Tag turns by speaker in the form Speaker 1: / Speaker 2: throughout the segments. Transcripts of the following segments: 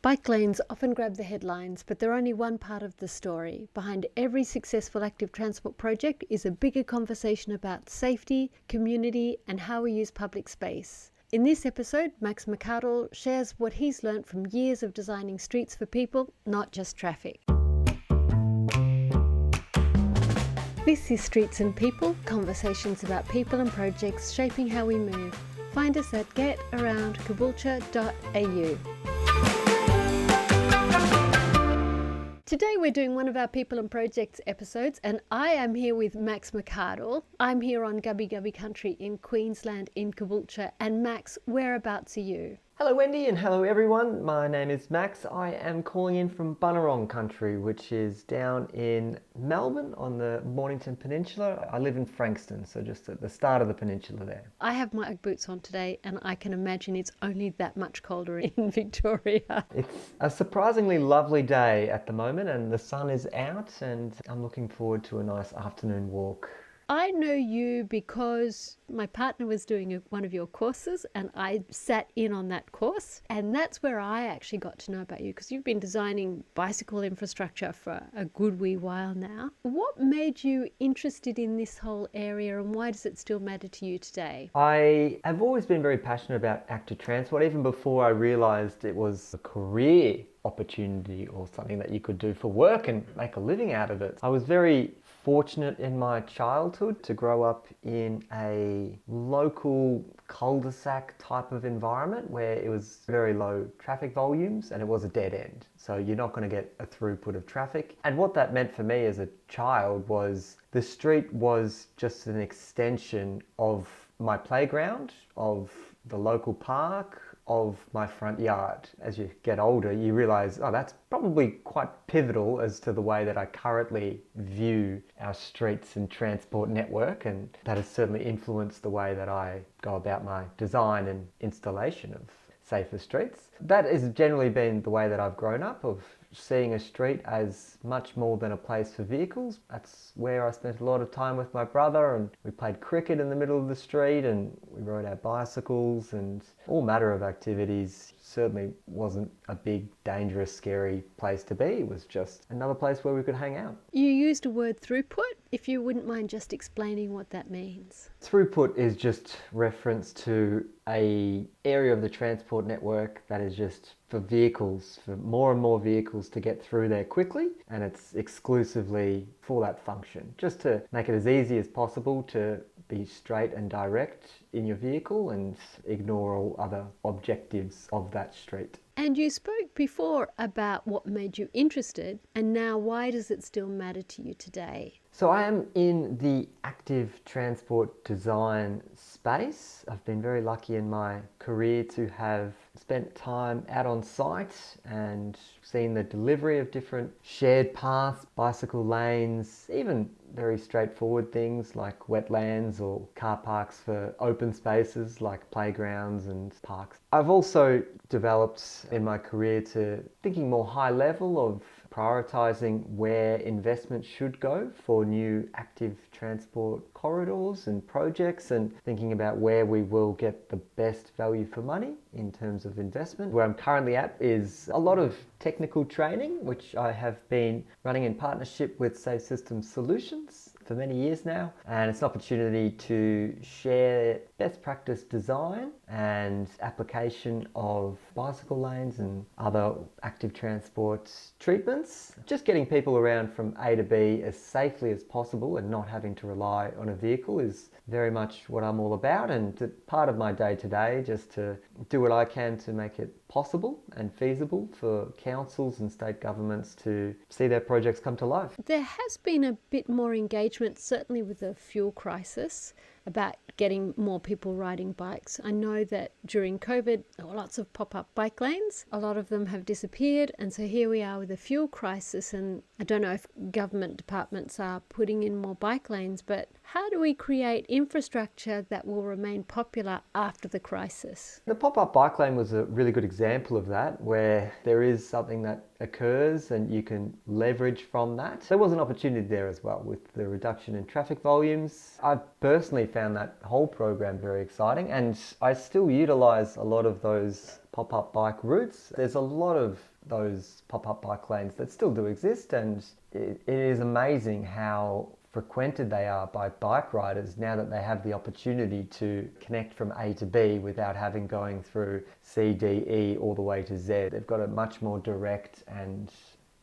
Speaker 1: Bike lanes often grab the headlines, but they're only one part of the story. Behind every successful active transport project is a bigger conversation about safety, community, and how we use public space. In this episode, McCardel shares what he's learnt from years of designing streets for people, not just traffic. This is Streets and People, conversations about people and projects shaping how we move. Find us at GetAroundCaboolture.au. Today we're doing one of our People and Projects episodes, and I am here with Max McCardel. I'm here on Gubbi Gubbi country in Queensland in Caboolture. And Max, whereabouts are you?
Speaker 2: Hello Wendy and hello everyone, my name is Max. I am calling in from Bunurong country, which is down in Melbourne on the Mornington Peninsula. I live in Frankston, so just at the start of the peninsula there.
Speaker 1: I have my Ugg boots on today and I can imagine it's only that much colder in Victoria.
Speaker 2: It's a surprisingly lovely day at the moment and the sun is out and I'm looking forward to a nice afternoon walk.
Speaker 1: I know you because my partner was doing one of your courses and I sat in on that course, and that's where I actually got to know about you, because you've been designing bicycle infrastructure for a good wee while now. What made you interested in this whole area and why does it still matter to you today?
Speaker 2: I have always been very passionate about active transport, even before I realised it was a career opportunity or something that you could do for work and make a living out of it. I was very fortunate in my childhood to grow up in a local cul-de-sac type of environment where it was very low traffic volumes and it was a dead end. So you're not going to get a throughput of traffic. And what that meant for me as a child was the street was just an extension of my playground, of the local park, of my front yard. As you get older, you realize, oh, that's probably quite pivotal as to the way that I currently view our streets and transport network, and that has certainly influenced the way that I go about my design and installation of safer streets. That has generally been the way that I've grown up, of seeing a street as much more than a place for vehicles. That's where I spent a lot of time with my brother, and we played cricket in the middle of the street and we rode our bicycles and all manner of activities. Certainly wasn't a big, dangerous, scary place to be. It was just another place where we could hang out.
Speaker 1: You used a word throughput. If you wouldn't mind just explaining what that means.
Speaker 2: Throughput is just reference to a area of the transport network that is just for vehicles, for more and more vehicles to get through there quickly, and it's exclusively for that function, just to make it as easy as possible to be straight and direct in your vehicle and ignore all other objectives of that street.
Speaker 1: And you spoke before about what made you interested, and now why does it still matter to you today?
Speaker 2: So I am in the active transport design space. I've been very lucky in my career to have spent time out on site and seen the delivery of different shared paths, bicycle lanes, even very straightforward things like wetlands or car parks for open spaces like playgrounds and parks. I've also developed in my career to thinking more high level of prioritising where investment should go for new active transport corridors and projects, and thinking about where we will get the best value for money in terms of investment. Where I'm currently at is a lot of technical training, which I have been running in partnership with Safe Systems Solutions for many years now, and it's an opportunity to share best practice design and application of bicycle lanes and other active transport treatments. Just getting people around from A to B as safely as possible and not having to rely on a vehicle is very much what I'm all about, and part of my day to day just to do what I can to make it possible and feasible for councils and state governments to see their projects come to life.
Speaker 1: There has been a bit more engagement, certainly with the fuel crisis, about getting more people riding bikes. I know that during COVID, there were lots of pop-up bike lanes. A lot of them have disappeared, and so here we are with a fuel crisis, and I don't know if government departments are putting in more bike lanes, but how do we create infrastructure that will remain popular after the crisis?
Speaker 2: The pop-up bike lane was a really good example of that, where there is something that occurs and you can leverage from that. There was an opportunity there as well with the reduction in traffic volumes. I personally found that whole program very exciting, and I still utilize a lot of those pop-up bike routes. There's a lot of those pop-up bike lanes that still do exist, and it is amazing how frequented they are by bike riders now that they have the opportunity to connect from A to B without having going through C, D, E all the way to Z. They've got a much more direct and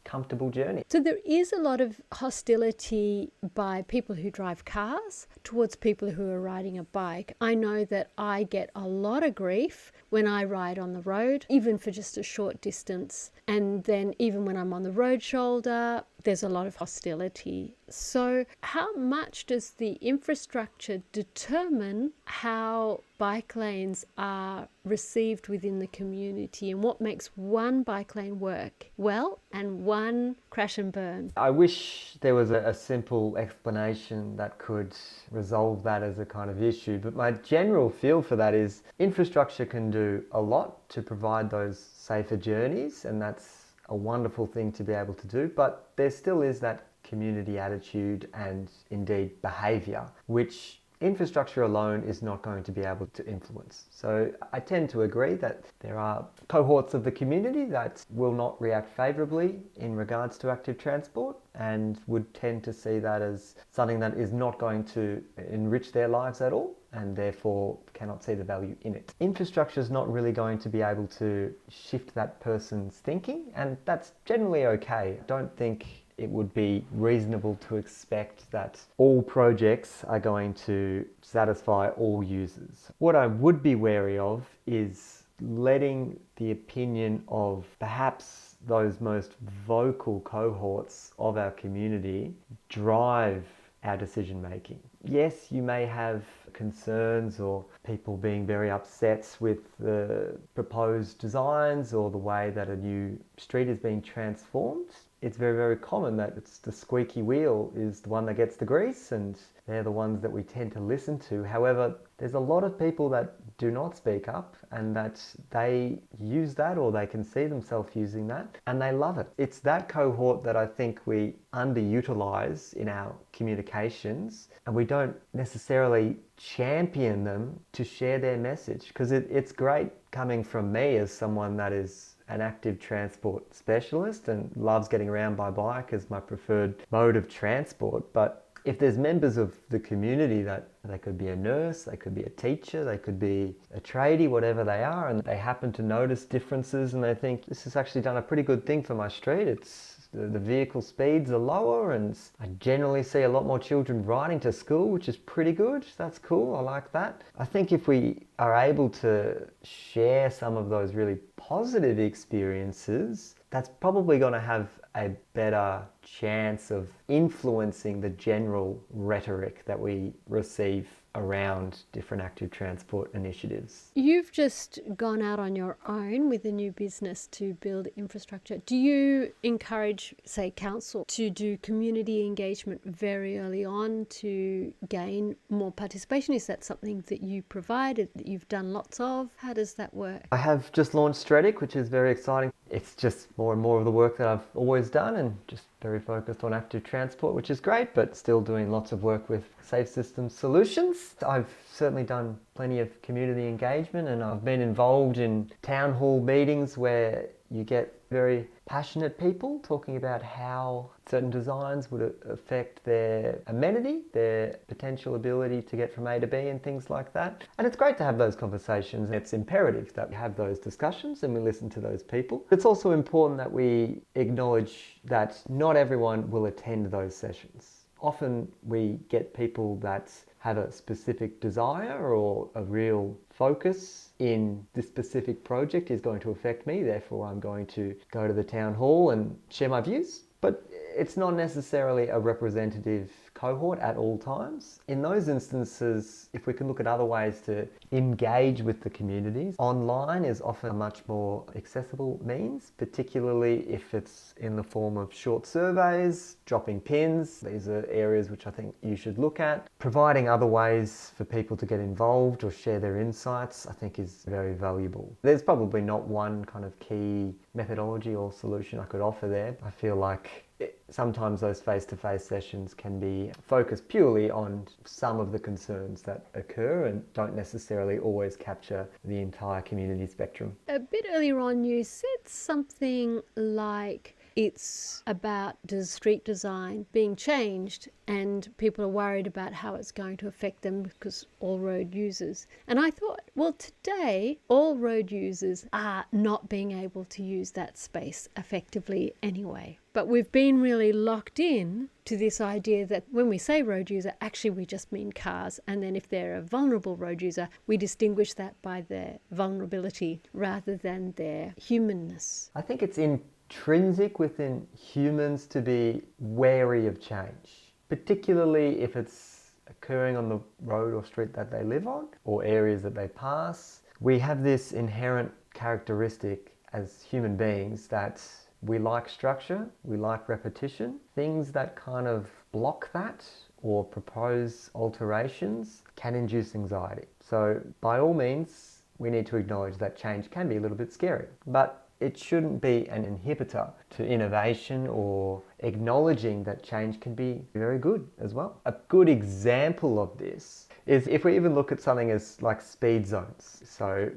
Speaker 2: comfortable journey.
Speaker 1: So there is a lot of hostility by people who drive cars towards people who are riding a bike. I know that I get a lot of grief when I ride on the road, even for just a short distance. And then even when I'm on the road shoulder, there's a lot of hostility. So how much does the infrastructure determine how bike lanes are received within the community, and what makes one bike lane work well and one crash and burn?
Speaker 2: I wish there was a simple explanation that could resolve that as a kind of issue, but my general feel for that is infrastructure can do a lot to provide those safer journeys, and that's a wonderful thing to be able to do, but there still is that community attitude and indeed behaviour, which infrastructure alone is not going to be able to influence. So I tend to agree that there are cohorts of the community that will not react favourably in regards to active transport and would tend to see that as something that is not going to enrich their lives at all, and therefore cannot see the value in it. Infrastructure is not really going to be able to shift that person's thinking, and that's generally okay. I don't think it would be reasonable to expect that all projects are going to satisfy all users. What I would be wary of is letting the opinion of perhaps those most vocal cohorts of our community drive our decision making. Yes, you may have concerns or people being very upset with the proposed designs or the way that a new street is being transformed. It's very, very common that it's the squeaky wheel is the one that gets the grease, and they're the ones that we tend to listen to. However, there's a lot of people that do not speak up and that they use that, or they can see themselves using that, and they love it. It's that cohort that I think we underutilize in our communications, and we don't necessarily champion them to share their message, because it's great coming from me as someone that is an active transport specialist and loves getting around by bike as my preferred mode of transport. But if there's members of the community that they could be a nurse, they could be a teacher, they could be a tradie, whatever they are, and they happen to notice differences and they think this has actually done a pretty good thing for my street. It's the vehicle speeds are lower, and I generally see a lot more children riding to school, which is pretty good. That's cool. I like that. I think if we are able to share some of those really positive experiences, that's probably going to have a better chance of influencing the general rhetoric that we receive around different active transport initiatives.
Speaker 1: You've just gone out on your own with a new business to build infrastructure. Do you encourage, say, council to do community engagement very early on to gain more participation? Is that something that you provide, that you've done lots of? How does that work?
Speaker 2: I have just launched Stredic, which is very exciting. It's just more and more of the work that I've always done, and just very focused on active transport, which is great, but still doing lots of work with safe systems solutions. I've certainly done plenty of community engagement, and I've been involved in town hall meetings where you get very passionate people talking about how certain designs would affect their amenity, their potential ability to get from A to B and things like that. And it's great to have those conversations. It's imperative that we have those discussions and we listen to those people. It's also important that we acknowledge that not everyone will attend those sessions. Often we get people that have a specific desire or a real focus in this specific project is going to affect me, therefore I'm going to go to the town hall and share my views. But it's not necessarily a representative cohort at all times. In those instances, if we can look at other ways to engage with the communities, online is often a much more accessible means, particularly if it's in the form of short surveys, dropping pins. These are areas which I think you should look at. Providing other ways for people to get involved or share their insights, I think is very valuable. There's probably not one kind of key methodology or solution I could offer there. I feel like sometimes those face-to-face sessions can be focused purely on some of the concerns that occur and don't necessarily always capture the entire community spectrum.
Speaker 1: A bit earlier on, you said something like it's about street design being changed and people are worried about how it's going to affect them because all road users. And I thought, well, today all road users are not being able to use that space effectively anyway. But we've been really locked in to this idea that when we say road user, actually we just mean cars. And then if they're a vulnerable road user, we distinguish that by their vulnerability rather than their humanness.
Speaker 2: I think it's intrinsic within humans to be wary of change, particularly if it's occurring on the road or street that they live on or areas that they pass. We have this inherent characteristic as human beings that we like structure, we like repetition. Things that kind of block that or propose alterations can induce anxiety. So by all means, we need to acknowledge that change can be a little bit scary, but it shouldn't be an inhibitor to innovation or acknowledging that change can be very good as well. A good example of this is if we even look at something as like speed zones. So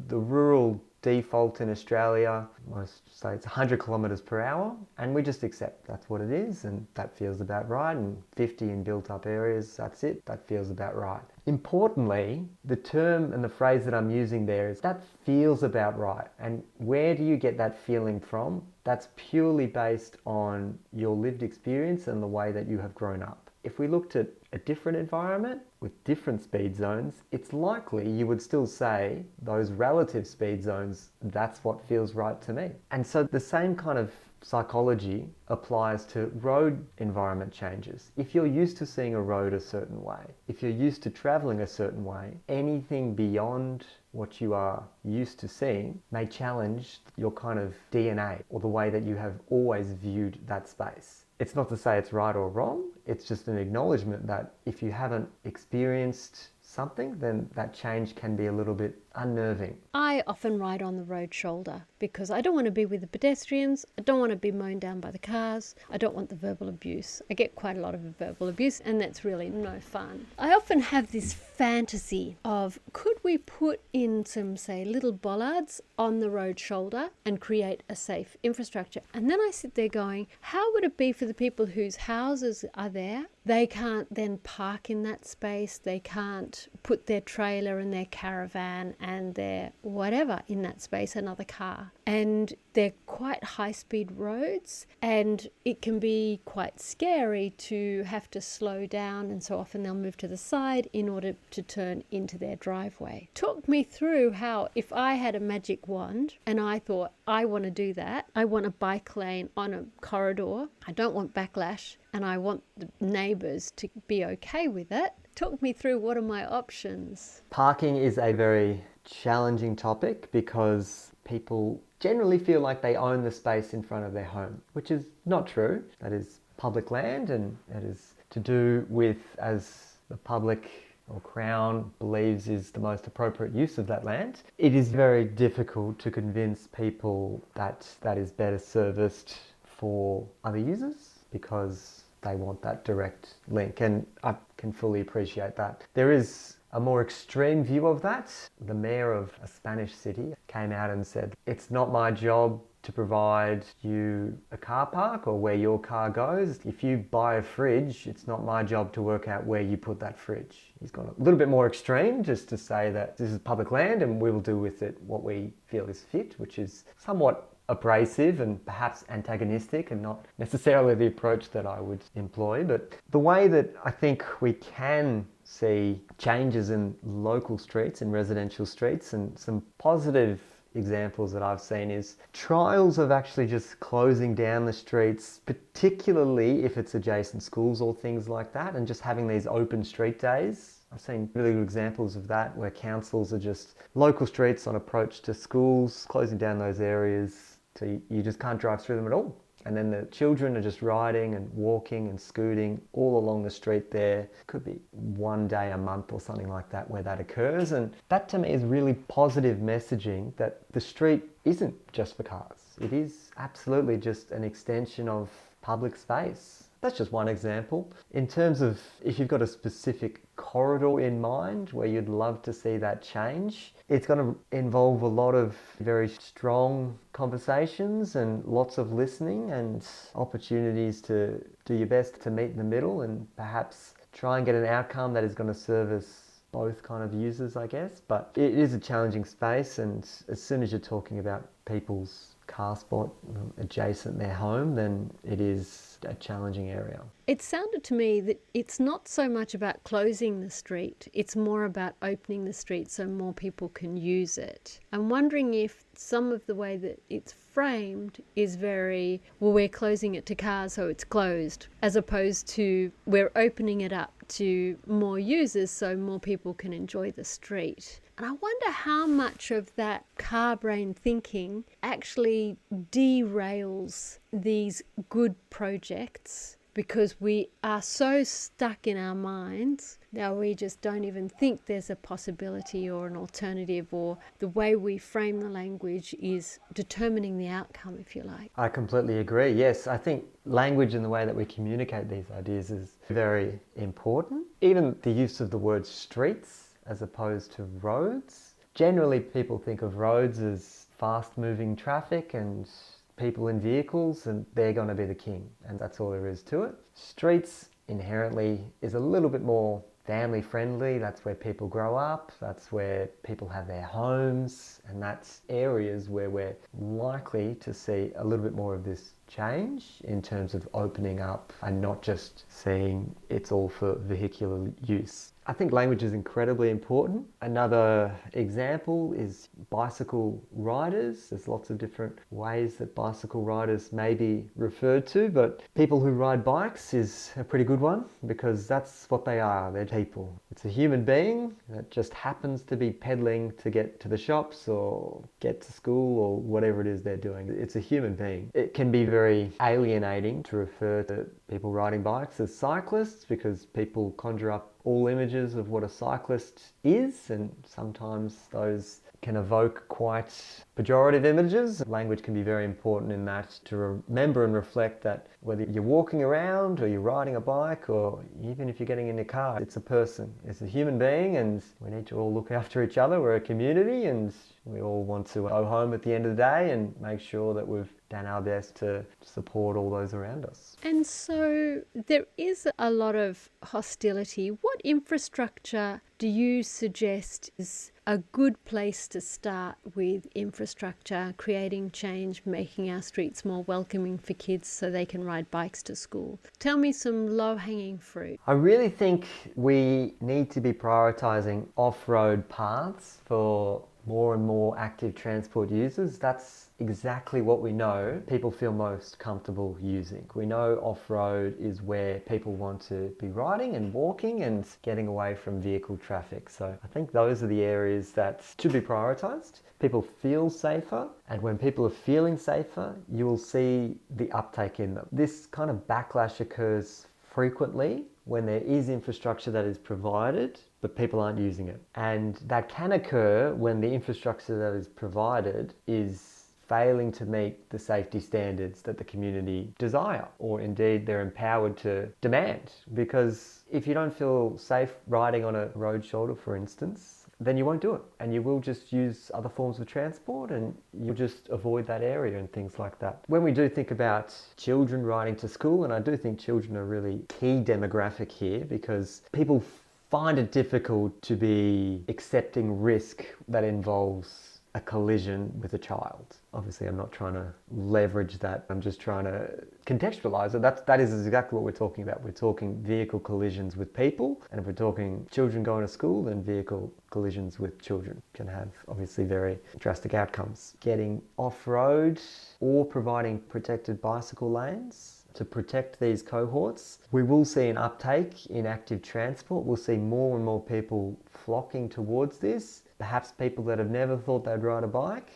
Speaker 2: the rural default in Australia, most say it's 100 kilometres per hour, and we just accept that's what it is and that feels about right, and 50 in built up areas, that's it, that feels about right. Importantly, the term and the phrase that I'm using there is that feels about right. And where do you get that feeling from? That's purely based on your lived experience and the way that you have grown up. If we looked at a different environment with different speed zones, it's likely you would still say those relative speed zones, that's what feels right to me. And so the same kind of psychology applies to road environment changes. If you're used to seeing a road a certain way, if you're used to traveling a certain way, anything beyond what you are used to seeing may challenge your kind of DNA or the way that you have always viewed that space. It's not to say it's right or wrong, it's just an acknowledgement that if you haven't experienced something, then that change can be a little bit unnerving.
Speaker 1: I often ride on the road shoulder because I don't want to be with the pedestrians, I don't want to be mown down by the cars, I don't want the verbal abuse. I get quite a lot of verbal abuse and that's really no fun. I often have this fantasy of could we put in some, say, little bollards on the road shoulder and create a safe infrastructure? And then I sit there going, how would it be for the people whose houses are there? They can't then park in that space, they can't put their trailer and their caravan and their whatever in that space, another car. And they're quite high-speed roads and it can be quite scary to have to slow down, and so often they'll move to the side in order to turn into their driveway. Talk me through how, if I had a magic wand and I thought I want to do that, I want a bike lane on a corridor, I don't want backlash, and I want the neighbours to be okay with it. Talk me through what are my options.
Speaker 2: Parking is a very challenging topic because people generally feel like they own the space in front of their home, which is not true. That is public land and it is to do with, as the public or Crown believes is the most appropriate use of that land. It is very difficult to convince people that that is better serviced for other users because they want that direct link, and I can fully appreciate that. There is a more extreme view of that. The mayor of a Spanish city came out and said, it's not my job to provide you a car park or where your car goes. If you buy a fridge, it's not my job to work out where you put that fridge. He's gone a little bit more extreme just to say that this is public land and we will do with it what we feel is fit, which is somewhat abrasive and perhaps antagonistic and not necessarily the approach that I would employ. But the way that I think we can see changes in local streets and residential streets, and some positive examples that I've seen is trials of actually just closing down the streets, particularly if it's adjacent schools or things like that, and just having these open street days. I've seen really good examples of that where councils are just local streets on approach to schools, closing down those areas so you just can't drive through them at all. And then the children are just riding and walking and scooting all along the street there. Could be one day a month or something like that where that occurs. And that to me is really positive messaging that the street isn't just for cars. It is absolutely just an extension of public space. That's just one example. In terms of if you've got a specific corridor in mind where you'd love to see that change, it's going to involve a lot of very strong conversations and lots of listening and opportunities to do your best to meet in the middle and perhaps try and get an outcome that is going to service both kind of users, I guess. But it is a challenging space, and as soon as you're talking about people's car spot adjacent their home, then it is a challenging area.
Speaker 1: It sounded to me that it's not so much about closing the street, it's more about opening the street so more people can use it. I'm wondering if some of the way that it's framed is very, well, we're closing it to cars so it's closed, as opposed to we're opening it up to more users so more people can enjoy the street. And I wonder how much of that car brain thinking actually derails these good projects, because we are so stuck in our minds that we just don't even think there's a possibility or an alternative, or the way we frame the language is determining the outcome, if you like.
Speaker 2: I completely agree. Yes, I think language and the way that we communicate these ideas is very important. Even the use of the word streets as opposed to roads. Generally, people think of roads as fast-moving traffic and people in vehicles, and they're going to be the king, and that's all there is to it. Streets inherently is a little bit more family friendly. That's where people grow up, that's where people have their homes, and that's areas where we're likely to see a little bit more of this change in terms of opening up and not just seeing it's all for vehicular use. I think language is incredibly important. Another example is bicycle riders. There's lots of different ways that bicycle riders may be referred to, but people who ride bikes is a pretty good one, because that's what they are. They're people. It's a human being that just happens to be pedaling to get to the shops or get to school or whatever it is they're doing. It's a human being. It can be very alienating to refer to people riding bikes as cyclists, because people conjure up all images of what a cyclist is, and sometimes those can evoke quite pejorative images. Language can be very important in that, to remember and reflect that whether you're walking around or you're riding a bike or even if you're getting in a car, it's a person, it's a human being, and we need to all look after each other. We're a community and we all want to go home at the end of the day and make sure that we've done our best to support all those around us.
Speaker 1: And so there is a lot of hostility. What infrastructure do you suggest is a good place to start with infrastructure, creating change, making our streets more welcoming for kids so they can ride bikes to school? Tell me some low-hanging fruit.
Speaker 2: I really think we need to be prioritising off-road paths for more and more active transport users. That's exactly what we know people feel most comfortable using. We know off-road is where people want to be riding and walking and getting away from vehicle traffic. So I think those are the areas that should be prioritised. People feel safer, and when people are feeling safer, you will see the uptake in them. This kind of backlash occurs frequently when there is infrastructure that is provided but people aren't using it. And that can occur when the infrastructure that is provided is failing to meet the safety standards that the community desire, or indeed they're empowered to demand. Because if you don't feel safe riding on a road shoulder, for instance, then you won't do it, and you will just use other forms of transport and you'll just avoid that area and things like that. When we do think about children riding to school, and I do think children are a really key demographic here, because people find it difficult to be accepting risk that involves a collision with a child. Obviously, I'm not trying to leverage that. I'm just trying to contextualize it. That is exactly what we're talking about. We're talking vehicle collisions with people, and if we're talking children going to school, then vehicle collisions with children can have obviously very drastic outcomes. Getting off-road or providing protected bicycle lanes to protect these cohorts, we will see an uptake in active transport. We'll see more and more people flocking towards this. Perhaps people that have never thought they'd ride a bike,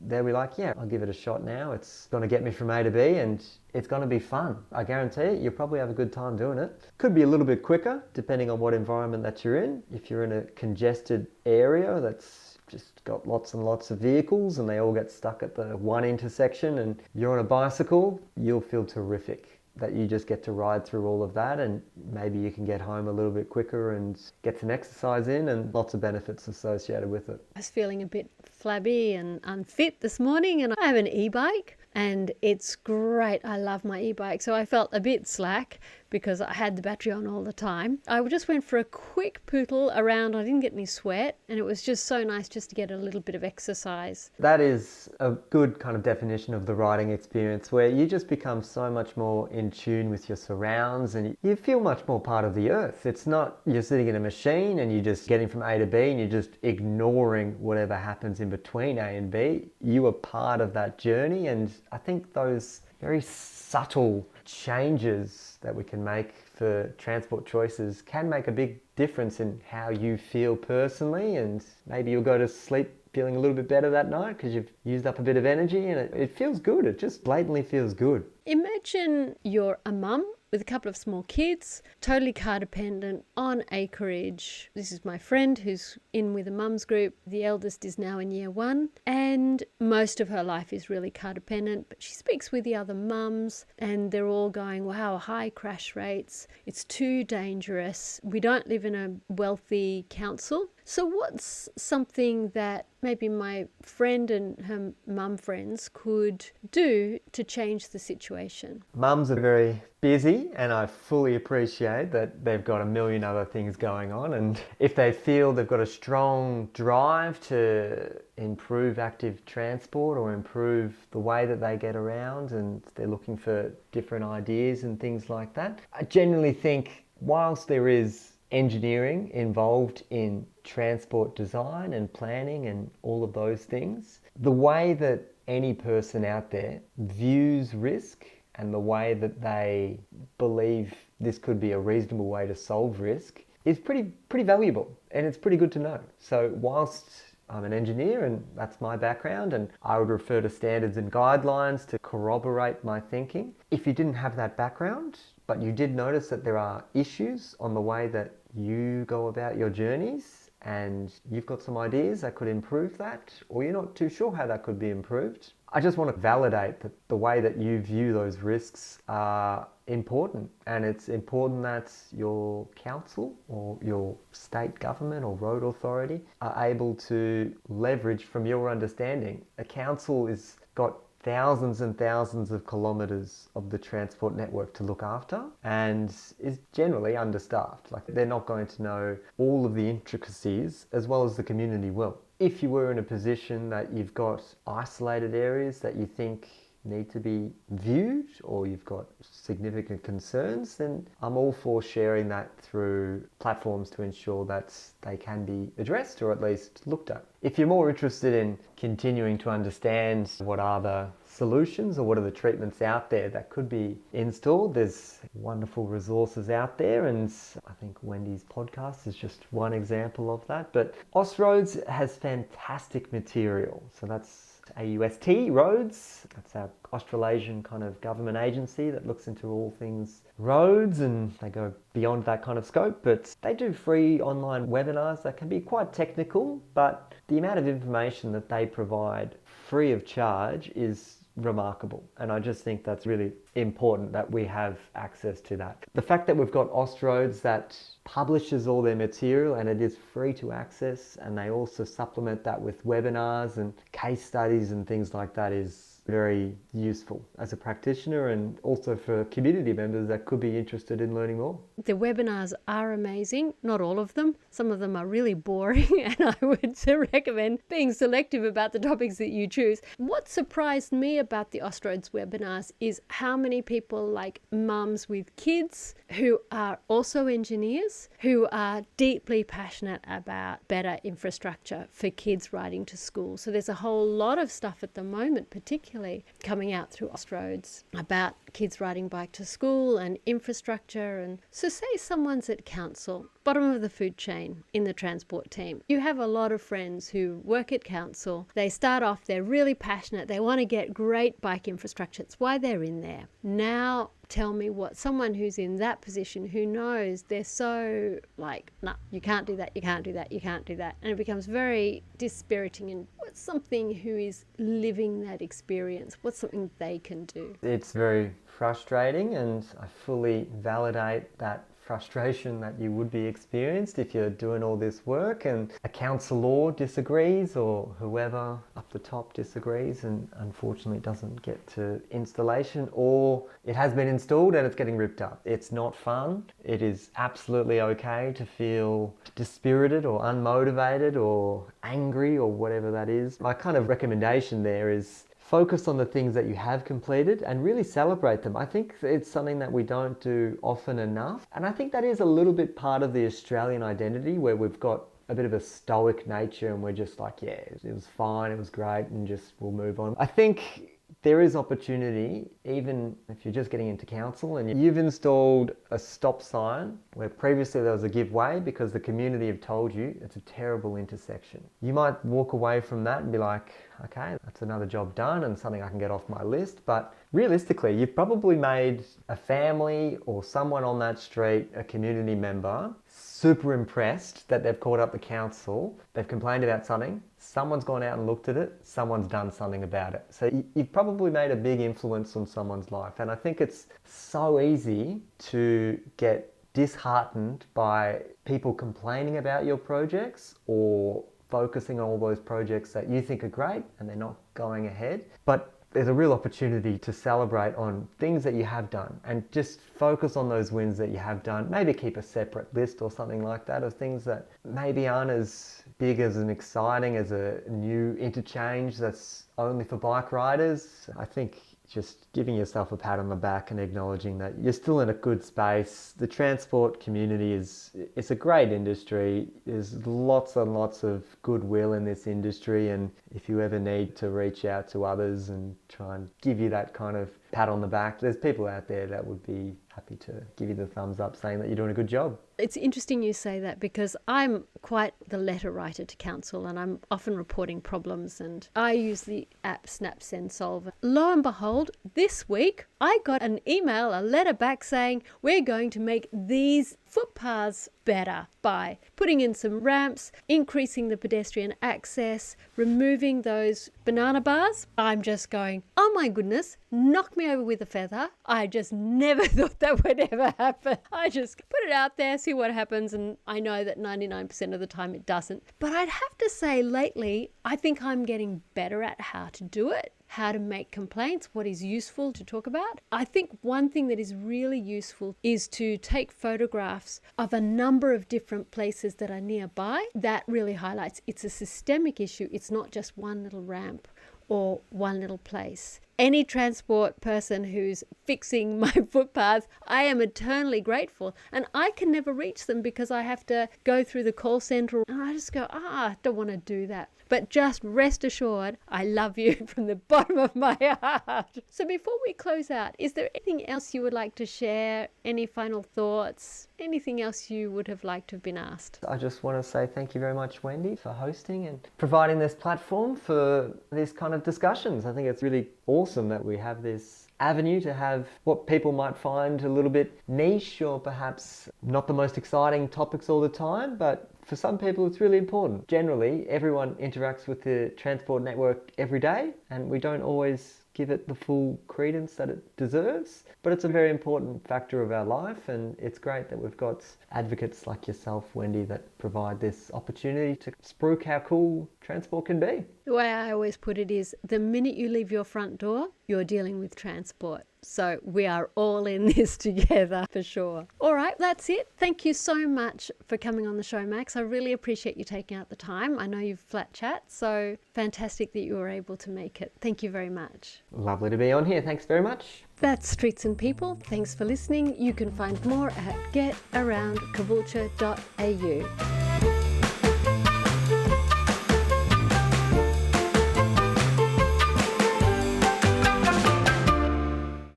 Speaker 2: they'll be like, yeah, I'll give it a shot now. It's going to get me from A to B and it's going to be fun. I guarantee it, you'll probably have a good time doing it. Could be a little bit quicker depending on what environment that you're in. If you're in a congested area that's just got lots and lots of vehicles and they all get stuck at the one intersection and you're on a bicycle, you'll feel terrific. that you just get to ride through all of that, and maybe you can get home a little bit quicker and get some exercise in, and lots of benefits associated with it.
Speaker 1: I was feeling a bit flabby and unfit this morning, and I have an e-bike and it's great. I love my e-bike. So I felt a bit slack because I had the battery on all the time. I just went for a quick pootle around. I didn't get any sweat, and it was just so nice just to get a little bit of exercise.
Speaker 2: That is a good kind of definition of the riding experience, where you just become so much more in tune with your surrounds and you feel much more part of the earth. It's not you're sitting in a machine and you're just getting from A to B and you're just ignoring whatever happens in between A and B. You are part of that journey, and I think those very subtle changes that we can make for transport choices can make a big difference in how you feel personally, and maybe you'll go to sleep feeling a little bit better that night because you've used up a bit of energy, and it feels good. It just blatantly feels good.
Speaker 1: Imagine you're a mum with a couple of small kids, totally car dependent, on acreage. This is my friend who's in with a mum's group. The eldest is now in year 1, and most of her life is really car dependent, but she speaks with the other mums and they're all going, wow, high crash rates, it's too dangerous, we don't live in a wealthy council. So what's something that maybe my friend and her mum friends could do to change the situation?
Speaker 2: Mums are very busy, and I fully appreciate that they've got a million other things going on, and if they feel they've got a strong drive to improve active transport or improve the way that they get around, and they're looking for different ideas and things like that, I generally think whilst there is engineering involved in transport design and planning and all of those things, the way that any person out there views risk and the way that they believe this could be a reasonable way to solve risk is pretty valuable, and it's pretty good to know. So whilst I'm an engineer and that's my background, and I would refer to standards and guidelines to corroborate my thinking, if you didn't have that background but you did notice that there are issues on the way that you go about your journeys, and you've got some ideas that could improve that, or you're not too sure how that could be improved, I just want to validate that the way that you view those risks are important, and it's important that your council or your state government or road authority are able to leverage from your understanding. A council is got thousands and thousands of kilometres of the transport network to look after and is generally understaffed. Like, they're not going to know all of the intricacies as well as the community will. If you were in a position that you've got isolated areas that you think need to be viewed, or you've got significant concerns, then I'm all for sharing that through platforms to ensure that they can be addressed or at least looked at. If you're more interested in continuing to understand what are the solutions or what are the treatments out there that could be installed, there's wonderful resources out there, and I think Wendy's podcast is just one example of that. But Austroads has fantastic material. So that's AUST Roads. That's our Australasian kind of government agency that looks into all things roads, and they go beyond that kind of scope, but they do free online webinars that can be quite technical, but the amount of information that they provide free of charge is remarkable, and I just think that's really important that we have access to that. The fact that we've got Austroads that publishes all their material and it is free to access, and they also supplement that with webinars and case studies and things like that, is very useful as a practitioner, and also for community members that could be interested in learning more.
Speaker 1: The webinars are amazing. Not all of them. Some of them are really boring, and I would recommend being selective about the topics that you choose. What surprised me about the Austroads webinars is how many people, like mums with kids who are also engineers, who are deeply passionate about better infrastructure for kids riding to school. So there's a whole lot of stuff at the moment, particularly coming out through Austroads, about kids riding bike to school and infrastructure. And so say someone's at council, bottom of the food chain in the transport team. You have a lot of friends who work at council. They start off, they're really passionate, they want to get great bike infrastructure. It's why they're in there. Now tell me what someone who's in that position, who knows they're so like, no, you can't do that, you can't do that, you can't do that. And it becomes very dispiriting. And what's something who is living that experience? What's something they can do?
Speaker 2: It's very frustrating, and I fully validate that frustration that you would be experienced if you're doing all this work and a councillor disagrees or whoever up the top disagrees and unfortunately doesn't get to installation, or it has been installed and it's getting ripped up. It's not fun. It is absolutely okay to feel dispirited or unmotivated or angry or whatever that is. My kind of recommendation there is focus on the things that you have completed and really celebrate them. I think it's something that we don't do often enough. And I think that is a little bit part of the Australian identity, where we've got a bit of a stoic nature and we're just like, yeah, it was fine, it was great, and just we'll move on. I think there is opportunity, even if you're just getting into council and you've installed a stop sign where previously there was a give way because the community have told you it's a terrible intersection. You might walk away from that and be like, okay, that's another job done and something I can get off my list. But realistically, you've probably made a family or someone on that street, a community member, super impressed that they've called up the council, they've complained about something, someone's gone out and looked at it, someone's done something about it. So you've probably made a big influence on someone's life. And I think it's so easy to get disheartened by people complaining about your projects or focusing on all those projects that you think are great and they're not going ahead. But there's a real opportunity to celebrate on things that you have done and just focus on those wins that you have done. Maybe keep a separate list or something like that of things that maybe aren't as big as and exciting as a new interchange that's only for bike riders. I think just giving yourself a pat on the back and acknowledging that you're still in a good space. The transport community it's a great industry. There's lots and lots of goodwill in this industry, and if you ever need to reach out to others and try and give you that kind of pat on the back, there's people out there that would be happy to give you the thumbs up saying that you're doing a good job.
Speaker 1: It's interesting you say that, because I'm quite the letter writer to council and I'm often reporting problems, and I use the app Snap Send Solve. Lo and behold, this week I got a letter back saying we're going to make these footpaths better by putting in some ramps, increasing the pedestrian access, removing those banana bars. I'm just going, oh my goodness, knock me over with a feather. I just never thought that would ever happen. I just put it out there, see what happens, and I know that 99% of the time it doesn't. But I'd have to say lately, I think I'm getting better at how to do it, how to make complaints, what is useful to talk about. I think one thing that is really useful is to take photographs of a number of different places that are nearby. That really highlights it's a systemic issue. It's not just one little ramp or one little place. Any transport person who's fixing my footpaths, I am eternally grateful. And I can never reach them because I have to go through the call centre and I just go, I don't want to do that. But just rest assured, I love you from the bottom of my heart. So before we close out, is there anything else you would like to share? Any final thoughts? Anything else you would have liked to have been asked?
Speaker 2: I just want to say thank you very much, Wendy, for hosting and providing this platform for these kind of discussions. I think it's really awesome that we have this avenue to have what people might find a little bit niche or perhaps not the most exciting topics all the time, but for some people it's really important. Generally, everyone interacts with the transport network every day and we don't always give it the full credence that it deserves, but it's a very important factor of our life, and it's great that we've got advocates like yourself, Wendy, that provide this opportunity to spruik how cool transport can be.
Speaker 1: The way I always put it is, the minute you leave your front door, you're dealing with transport. So we are all in this together for sure. All right, that's it. Thank you so much for coming on the show, Max. I really appreciate you taking out the time. I know you've flat chat, so fantastic that you were able to make it. Thank you very much.
Speaker 2: Lovely to be on here. Thanks very much.
Speaker 1: That's Streets and People. Thanks for listening. You can find more at GetAroundCaboolture.au.